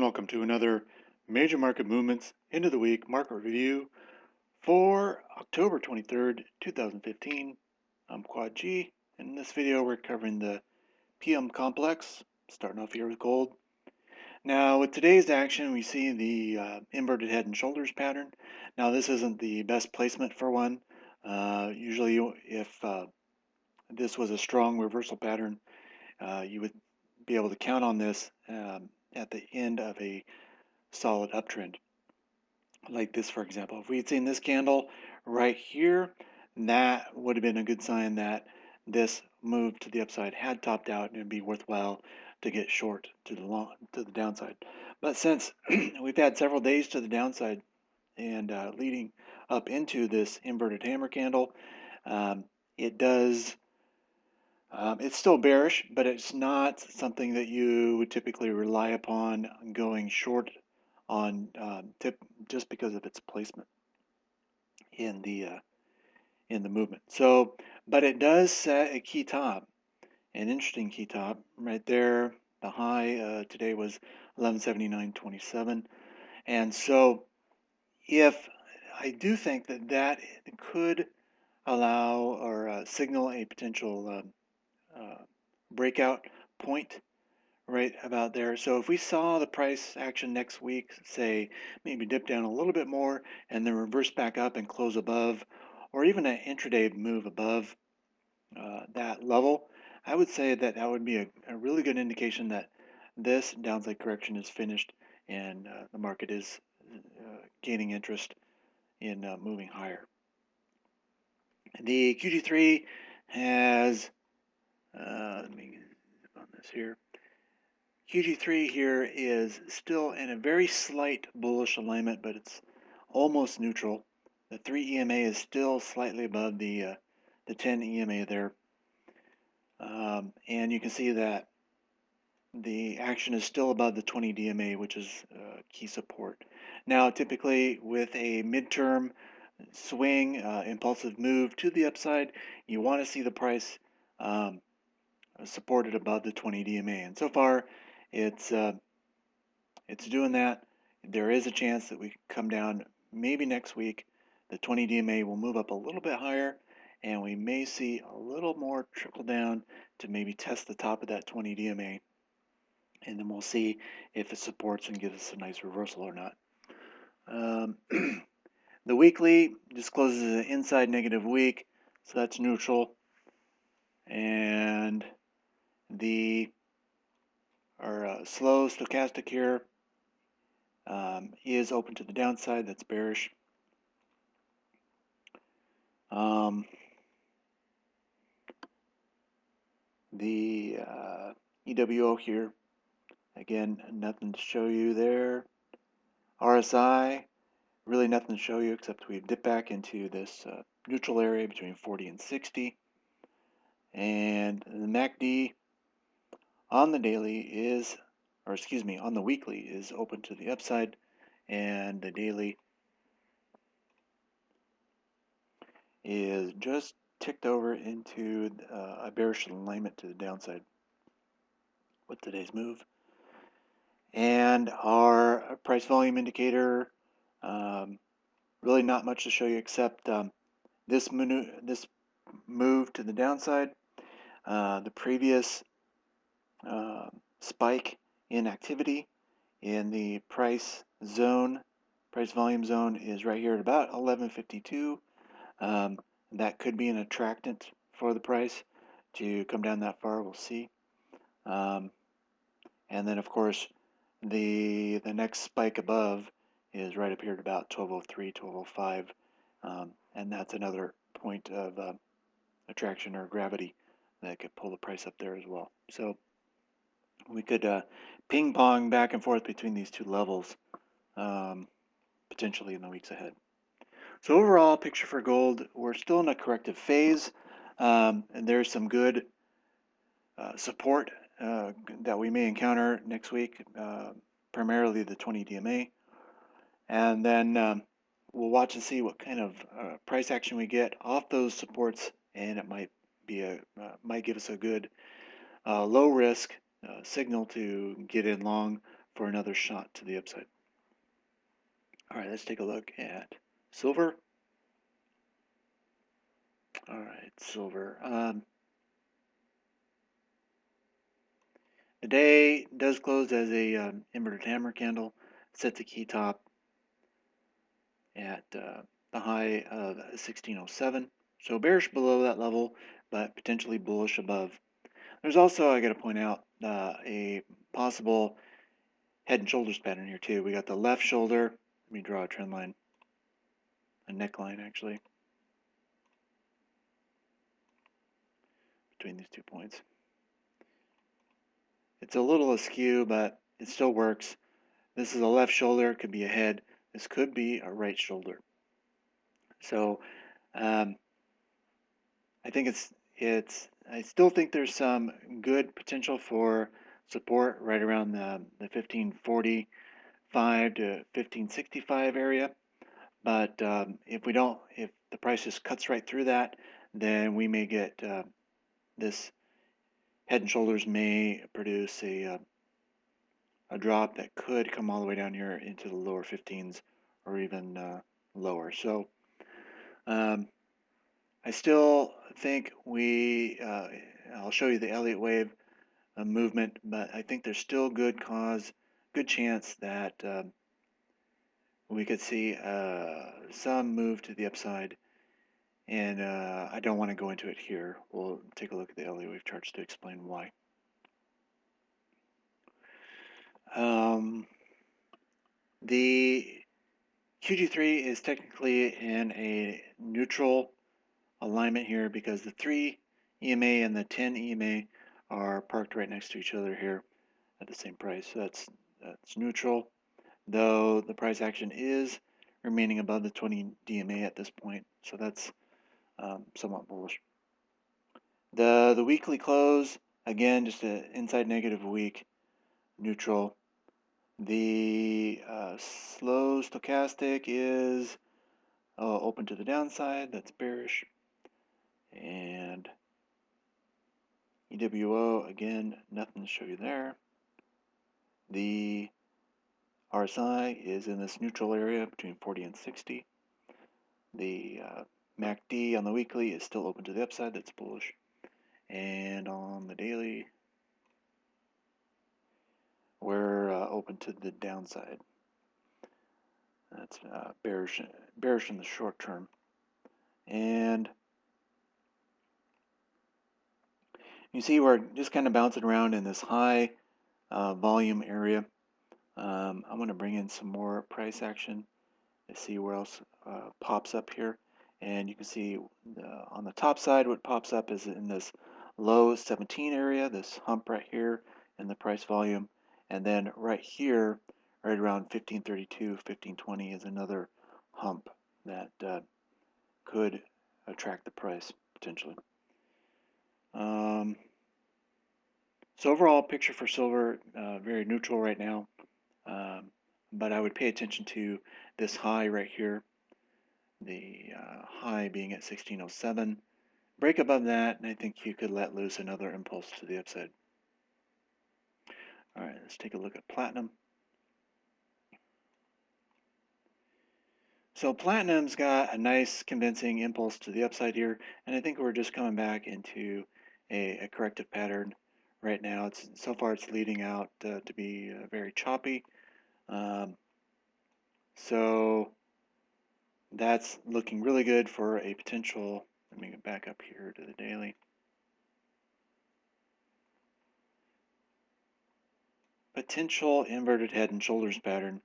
welcome to another Major Market Movements End of the Week Market Review for October 23rd, 2015. I'm Quad G, and in this video we're covering the PM complex, starting off here with gold. Now with today's action we see the inverted head and shoulders pattern. Now this isn't the best placement for one. Usually if this was a strong reversal pattern, you would be able to count on this at the end of a solid uptrend. Like this, for example, if we had seen this candle right here, that would have been a good sign that this move to the upside had topped out and it'd be worthwhile to get short to the downside. But since we've had several days to the downside and leading up into this inverted hammer candle, it does. It's still bearish, but it's not something that you would typically rely upon going short on just because of its placement in the movement. So, but it does set a key top, an interesting key top right there. The high today was 1179.27, and so if I do think that could allow or signal a potential breakout point right about there. So if we saw the price action next week, say maybe dip down a little bit more and then reverse back up and close above, or even an intraday move above that level, I would say that that would be a really good indication that this downside correction is finished and the market is gaining interest in moving higher. The QG3 has, let me zip on this here. QG3 here is still in a very slight bullish alignment, but it's almost neutral. The 3 EMA is still slightly above the 10 EMA there. And you can see that the action is still above the 20 DMA, which is key support. Now, typically with a midterm swing, impulsive move to the upside, you want to see the price supported above the 20 DMA. And so far, it's doing that. There is a chance that we come down maybe next week. The 20 DMA will move up a little bit higher, and we may see a little more trickle down to maybe test the top of that 20 DMA, and then we'll see if it supports and gives us a nice reversal or not. The weekly just closes an inside negative week, so that's neutral. And our slow stochastic here is open to the downside. That's bearish. The EWO here, again, nothing to show you there. RSI, really nothing to show you except we've dipped back into this neutral area between 40 and 60. And the MACD on the daily is, or excuse me, on the weekly is open to the upside, and the daily is just ticked over into a bearish alignment to the downside with today's move. And our price volume indicator, really not much to show you except this move to the downside, the previous spike in activity in the price volume zone is right here at about 1152. That could be an attractant for the price to come down that far. We'll see. And then, of course, the next spike above is right up here at about 1203, 1205, and that's another point of attraction or gravity that could pull the price up there as well. So we could ping pong back and forth between these two levels potentially in the weeks ahead. So overall picture for gold, we're still in a corrective phase, and there's some good support that we may encounter next week, primarily the 20 DMA, and then we'll watch and see what kind of price action we get off those supports, and it might be might give us a good low risk signal to get in long for another shot to the upside. All right, let's take a look at silver. All right, silver. The day does close as a inverted hammer candle. Sets a key top at the high of 1607. So bearish below that level, but potentially bullish above. There's also, I got to point out, a possible head and shoulders pattern here too. We got the left shoulder. Let me draw a trend line, a neckline actually, between these 2 points. It's a little askew, but it still works. This is a left shoulder, could be a head. This could be a right shoulder. So I think I still think there's some good potential for support right around the 1545 to 1565 area. But if the price just cuts right through that, then we may get this head and shoulders may produce a drop that could come all the way down here into the lower 15s or even lower. So I still think I'll show you the Elliott wave movement, but I think there's still good chance that we could see some move to the upside. And I don't want to go into it here. We'll take a look at the Elliott wave charts to explain why. The QG3 is technically in a neutral alignment here because the 3 EMA and the 10 EMA are parked right next to each other here at the same price. So that's neutral, though the price action is remaining above the 20 DMA at this point. So that's somewhat bullish. The weekly close, again, just an inside negative week, neutral. The slow stochastic is open to the downside, that's bearish. And EWO, again, nothing to show you there. The RSI is in this neutral area between 40 and 60. The MACD on the weekly is still open to the upside, that's bullish. And on the daily, we're open to the downside. That's bearish in the short term. And you see we're just kind of bouncing around in this high volume area. I'm going to bring in some more price action to see where else pops up here. And you can see on the top side, what pops up is in this low 17 area, this hump right here in the price volume. And then right here, right around 1532, 1520 is another hump that could attract the price potentially. So overall picture for silver, very neutral right now. But I would pay attention to this high right here, the high being at 1607. Break above that, and I think you could let loose another impulse to the upside. All right, let's take a look at platinum. So platinum's got a nice convincing impulse to the upside here, and I think we're just coming back into a corrective pattern right now. So far it's leading out to be very choppy. So that's looking really good for a potential, let me get back up here to the daily. Potential inverted head and shoulders pattern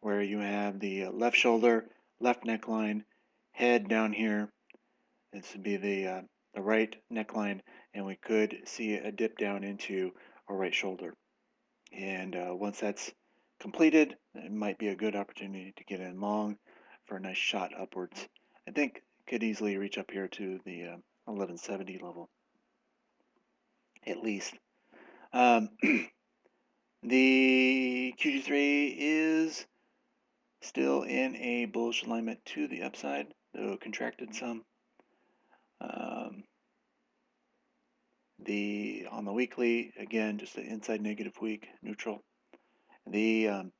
where you have the left shoulder, left neckline, head down here. This would be the right neckline, and we could see a dip down into our right shoulder. And once that's completed, it might be a good opportunity to get in long for a nice shot upwards. I think could easily reach up here to the 1170 level, at least. The QG3 is still in a bullish alignment to the upside, though contracted some. On the weekly, again, just an inside negative week, neutral. The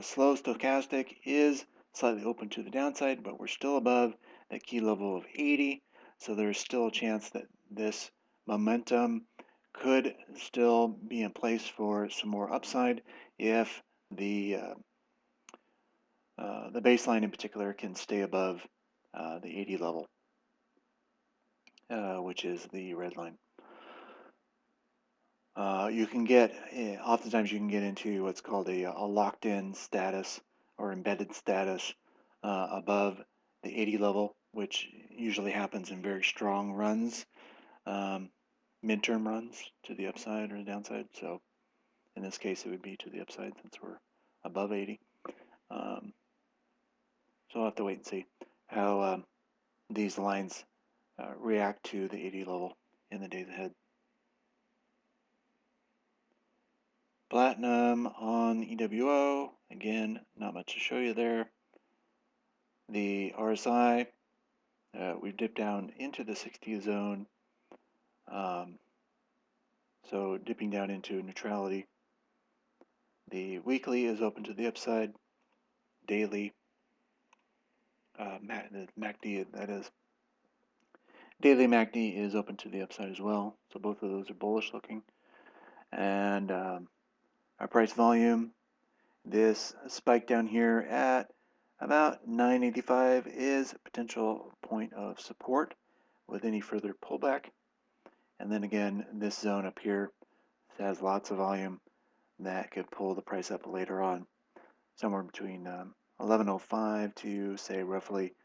slow stochastic is slightly open to the downside, but we're still above that key level of 80. So there's still a chance that this momentum could still be in place for some more upside if the baseline in particular can stay above the 80 level, which is the red line. You can get, oftentimes you can get into what's called a locked-in status or embedded status above the 80 level, which usually happens in very strong runs, midterm runs to the upside or the downside. So in this case, it would be to the upside since we're above 80. So we'll have to wait and see how these lines react to the 80 level in the days ahead. Platinum on EWO, again, not much to show you there. The RSI, we've dipped down into the 60 zone, so dipping down into neutrality. The weekly is open to the upside, daily, the MACD, that is. Daily MACD is open to the upside as well, so both of those are bullish looking. And our price volume, this spike down here at about 985 is a potential point of support with any further pullback. And then again, this zone up here has lots of volume that could pull the price up later on, somewhere between 1105 to say roughly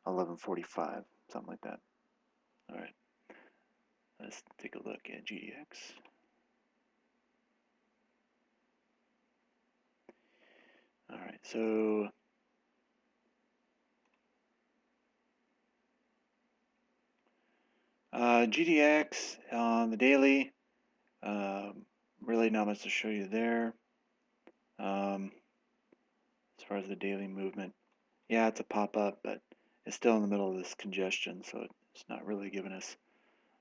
1145, something like that. All right, let's take a look at GDX. All right, so GDX on the daily, really not much to show you there. As far as the daily movement, yeah, it's a pop-up, but it's still in the middle of this congestion, so it's not really giving us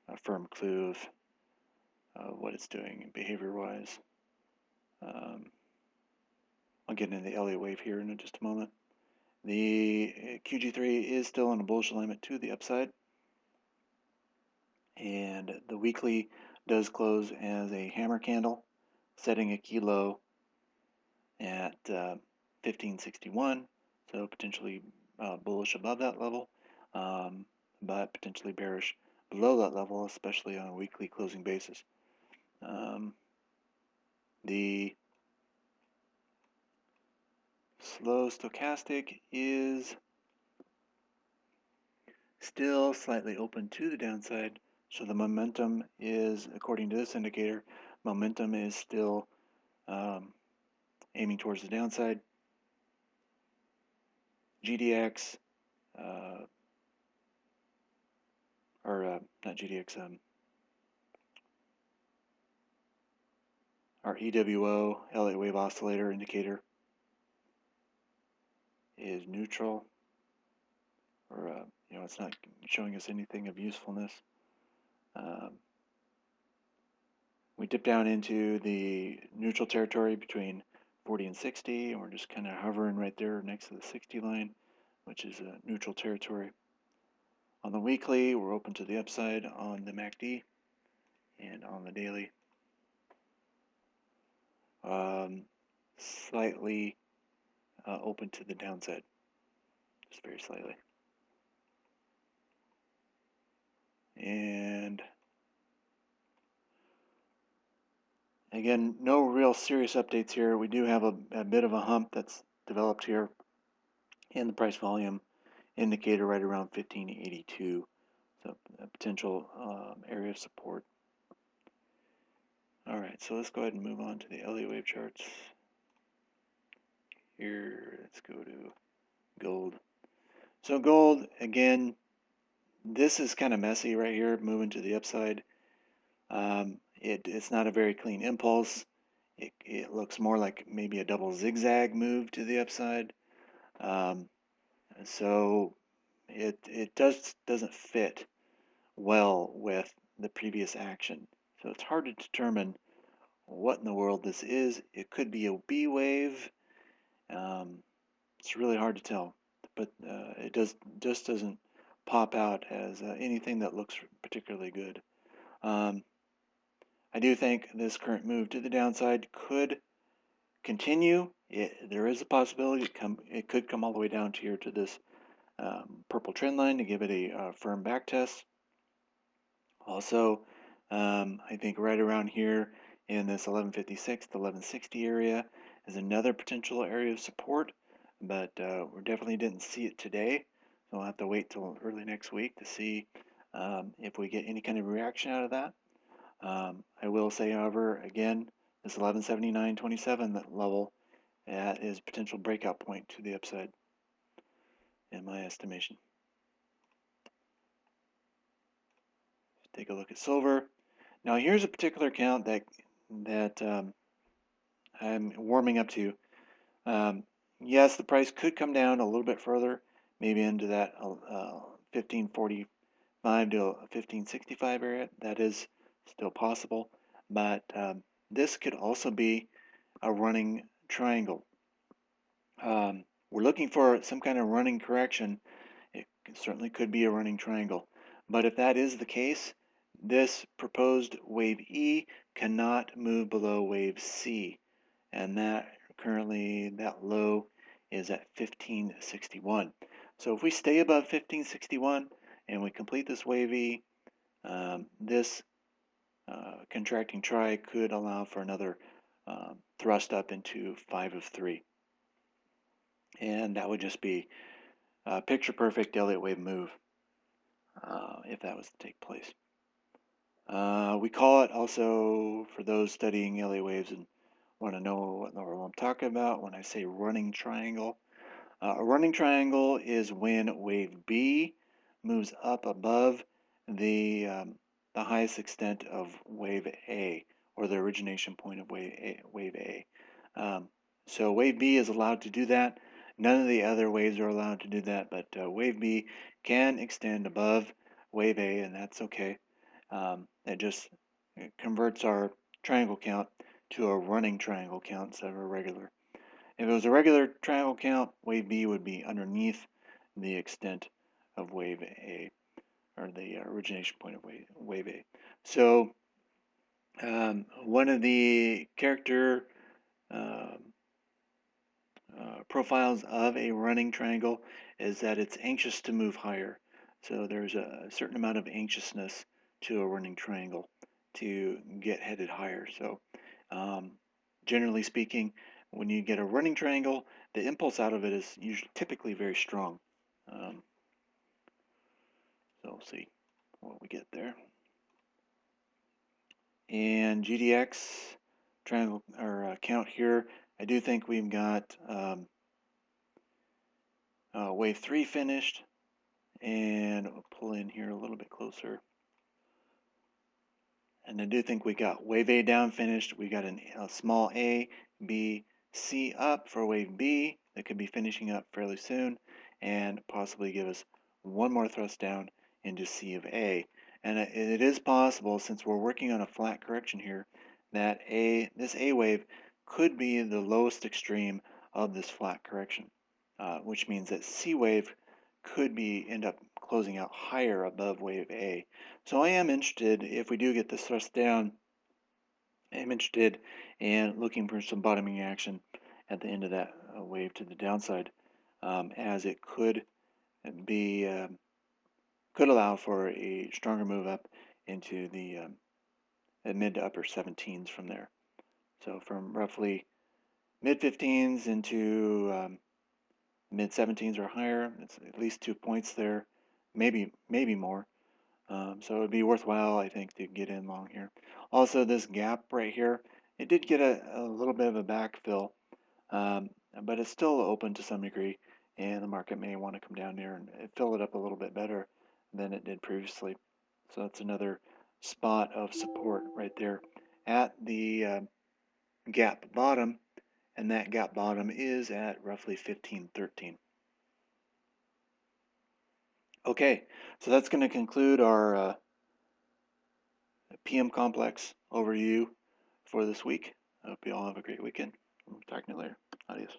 a firm clue of what it's doing behavior-wise. I'll get into the Elliott wave here in just a moment. The QG3 is still in a bullish alignment to the upside, and the weekly does close as a hammer candle, setting a key low at 1561, so potentially bullish above that level, but potentially bearish below that level, especially on a weekly closing basis. The slow stochastic is still slightly open to the downside, so the momentum is, according to this indicator, momentum is still aiming towards the downside. GDX, not GDX, our EWO, Elliott wave oscillator indicator, is neutral, or it's not showing us anything of usefulness. We dip down into the neutral territory between 40 and 60, and we're just kind of hovering right there next to the 60 line, which is a neutral territory. On the weekly, we're open to the upside on the MACD, and on the daily, slightly open to the downside, just very slightly. And again, no real serious updates here. We do have a bit of a hump that's developed here in the price volume indicator right around 1582, so a potential area of support. All right, so let's go ahead and move on to the Elliott wave charts. Here, let's go to gold. So gold, again, this is kind of messy right here, moving to the upside. It's not a very clean impulse. It looks more like maybe a double zigzag move to the upside. So it doesn't fit well with the previous action. So it's hard to determine what in the world this is. It could be a B wave. It's really hard to tell, but it just doesn't pop out as anything that looks particularly good. I do think this current move to the downside could continue. There is a possibility it could come all the way down to here to this purple trend line to give it a firm back test. Also, I think right around here in this 1156 to 1160 area is another potential area of support, but we definitely didn't see it today. So we'll have to wait till early next week to see if we get any kind of reaction out of that. I will say, however, again, this 1179.27 level, that is potential breakout point to the upside in my estimation. Take a look at silver. Now here's a particular account that I'm warming up to. Yes, the price could come down a little bit further, maybe into that 1545 to 1565 area. That is still possible, but this could also be a running triangle. We're looking for some kind of running correction. It certainly could be a running triangle. But if that is the case, this proposed wave E cannot move below wave C. And that currently, that low is at 1561. So if we stay above 1561 and we complete this wave E, this contracting tri could allow for another thrust up into 5 of 3. And that would just be a picture perfect Elliott wave move if that was to take place. We call it also, for those studying Elliott waves and want to know what I'm talking about when I say running triangle. A running triangle is when wave B moves up above the highest extent of wave A, or the origination point of wave A. So wave B is allowed to do that. None of the other waves are allowed to do that, but wave B can extend above wave A, and that's okay. It just converts our triangle count to a running triangle count instead of a regular. If it was a regular triangle count, wave B would be underneath the extent of wave A, or the origination point of wave A. So one of the character profiles of a running triangle is that it's anxious to move higher. So there's a certain amount of anxiousness to a running triangle to get headed higher. So generally speaking, when you get a running triangle, the impulse out of it is typically very strong. So we'll see what we get there. And GDX triangle or count here, I do think we've got wave 3 finished, and we'll pull in here a little bit closer. And I do think we got wave A down finished. We got a small A, B, C up for wave B that could be finishing up fairly soon and possibly give us one more thrust down into C of A. And it is possible, since we're working on a flat correction here, that this A wave could be the lowest extreme of this flat correction, which means that C wave could end up closing out higher above wave A. So I am interested, if we do get this thrust down, I'm interested in looking for some bottoming action at the end of that wave to the downside, as it could allow for a stronger move up into the mid to upper 17s from there. So from roughly mid 15s into mid 17s or higher, it's at least 2 points there, maybe more. So it would be worthwhile, I think, to get in long here. Also, this gap right here, it did get a little bit of a backfill, but it's still open to some degree, and the market may want to come down there and fill it up a little bit better than it did previously. So that's another spot of support right there at the gap bottom, and that gap bottom is at roughly 1513. Okay, so that's going to conclude our PM complex overview for this week. I hope you all have a great weekend. Talk to you later. Adios.